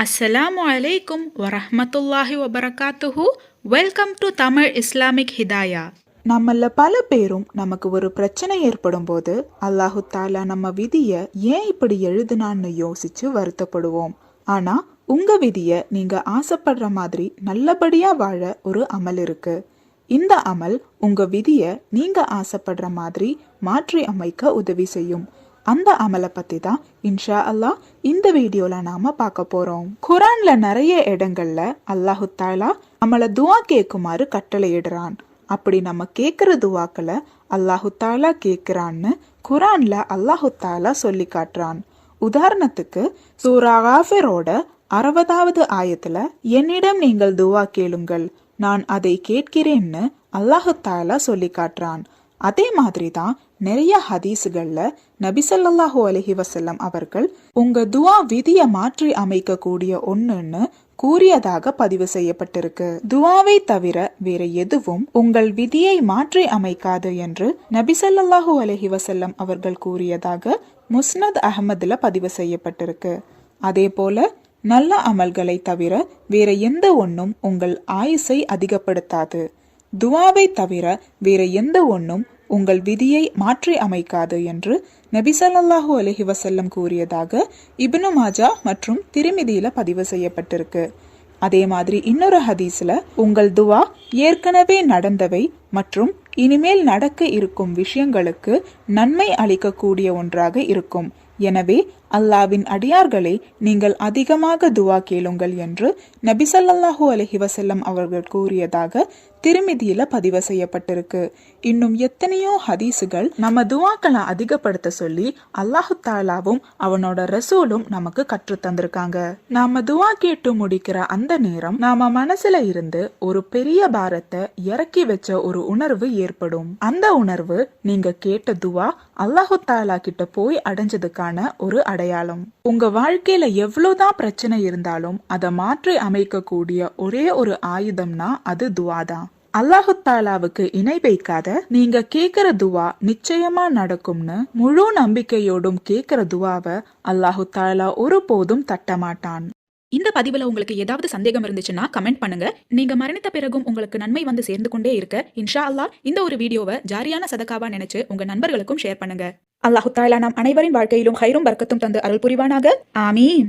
அஸ்ஸலாமு அலைக்கும் வரஹ்மத்துல்லாஹி வபரகாத்துஹு. Welcome to Tamil Islamic Hidaya. நம்மள பல பேரும் நமக்கு ஒரு பிரச்சனை ஏற்படும் போது அல்லாஹு தாலா நம்ம விதிய ஏன் இப்படி எழுதுனான்னு யோசிச்சு வருத்தப்படுவோம். ஆனா உங்க விதிய நீங்க ஆசைப்படுற மாதிரி நல்லபடியா வாழ ஒரு அமல் இருக்கு. இந்த அமல் உங்க விதிய நீங்க ஆசைப்படுற மாதிரி மாற்றி அமைக்க உதவி செய்யும். அந்த அமலை பத்தி தான் இன்ஷா அல்லாஹ் இந்த வீடியோல நாம பார்க்க போறோம். குரான்ல நிறைய இடங்கள்ல அல்லாஹு தாலா நம்மள துவா கேட்குமாறு கட்டளையிடுறான். அப்படி நம்ம கேட்கிற துவாக்களை அல்லாஹு தாலா கேட்கிறான்னு குரான்ல அல்லாஹு தாலா சொல்லி காட்டுறான். உதாரணத்துக்கு சூரா காஃபிரோட 60வது ஆயத்துல என்னிடம் நீங்கள் துவா கேளுங்கள், நான் அதை கேட்கிறேன்னு அல்லாஹு தாலா சொல்லி காட்டுறான். அதே மாதிரி தான் நிறைய ஹதீஸுகள்ல நபி ஸல்லல்லாஹு அலைஹி வஸல்லம் அவர்கள் உங்க துவா விதியை மாற்றி அமைக்க கூடிய ஒண்ணுன்னு கூறியதாக பதிவு செய்யப்பட்டிருக்கு. துவாவை தவிர வேற எதுவும் உங்கள் விதியை மாற்றி அமைக்காது என்று நபி ஸல்லல்லாஹு அலைஹி வஸல்லம் அவர்கள் கூறியதாக முஸ்னத் அஹ்மதுல பதிவு செய்யப்பட்டிருக்கு. அதே போல நல்ல அமல்களை தவிர வேற எந்த ஒன்றும் உங்கள் ஆயுசை அதிகப்படுத்தாது. துவாவை தவிர வேற எந்த ஒன்றும் உங்கள் விதியை மாற்றி அமைக்காது என்று நபி ஸல்லல்லாஹு அலைஹி வஸல்லம் கூறியதாக இப்னு மாஜா மற்றும் திர்மிதியில பதிவு செய்யப்பட்டிருக்கு. அதே மாதிரி இன்னொரு ஹதீஸ்ல உங்கள் துவா ஏற்கனவே நடந்தவை மற்றும் இனிமேல் நடக்க இருக்கும் விஷயங்களுக்கு நன்மை அளிக்கக்கூடிய ஒன்றாக இருக்கும். எனவே அல்லாவின் அடியார்களே, நீங்கள் அதிகமாக துவா கேளுங்கள் என்று நபி ஸல்லல்லாஹு அலைஹி வஸல்லம் அவர்கள் கூறியதாக திர்மிதியில பதிவு செய்யப்பட்டிருக்கு. இன்னும் எத்தனையோ ஹதீசுகள் நம்ம துவாக்களை அதிகப்படுத்த சொல்லி அல்லாஹு தாலாவும் அவனோட ரசூலும் நமக்கு கற்று தந்திருக்காங்க. நாம துவா கேட்டு முடிக்கிற அந்த நேரம் நாம மனசுல இருந்து ஒரு பெரிய பாரத்தை இறக்கி வச்ச ஒரு உணர்வு ஏற்படும். அந்த உணர்வு நீங்க கேட்ட துவா அல்லாஹு தாலா கிட்ட போய் அடைஞ்சதுக்கான ஒரு அடையாளம். உங்க வாழ்க்கையில எவ்வளவுதான் பிரச்சனை இருந்தாலும் அதை மாற்றி அமைக்க கூடிய ஒரே ஒரு ஆயுதம்னா அது துவா தான். அல்லாஹு தாலாவுக்கு இணை வைக்காத நீங்க கேக்குற துவா நிச்சயமா நடக்கும்னு முழு நம்பிக்கையோடும் கேக்குற துவாவை அல்லாஹு தாலா ஒருபோதும் தட்ட மாட்டான். இந்த பதிவுல உங்களுக்கு ஏதாவது சந்தேகம் இருந்துச்சுன்னா கமெண்ட் பண்ணுங்க. நீங்க மரணித்த பிறகும் உங்களுக்கு நன்மை வந்து சேர்ந்து கொண்டே இருக்க இன்ஷா அல்லாஹ் இந்த ஒரு வீடியோவை ஜாரியான சதகாவா நினைச்சு உங்க நண்பர்களுக்கும் ஷேர் பண்ணுங்க. அல்லாஹு தாலா நாம் அனைவரின் வாழ்க்கையிலும் ஹைரும் பர்க்கத்தும் தந்து அருள் புரிவானாக. ஆமீன்.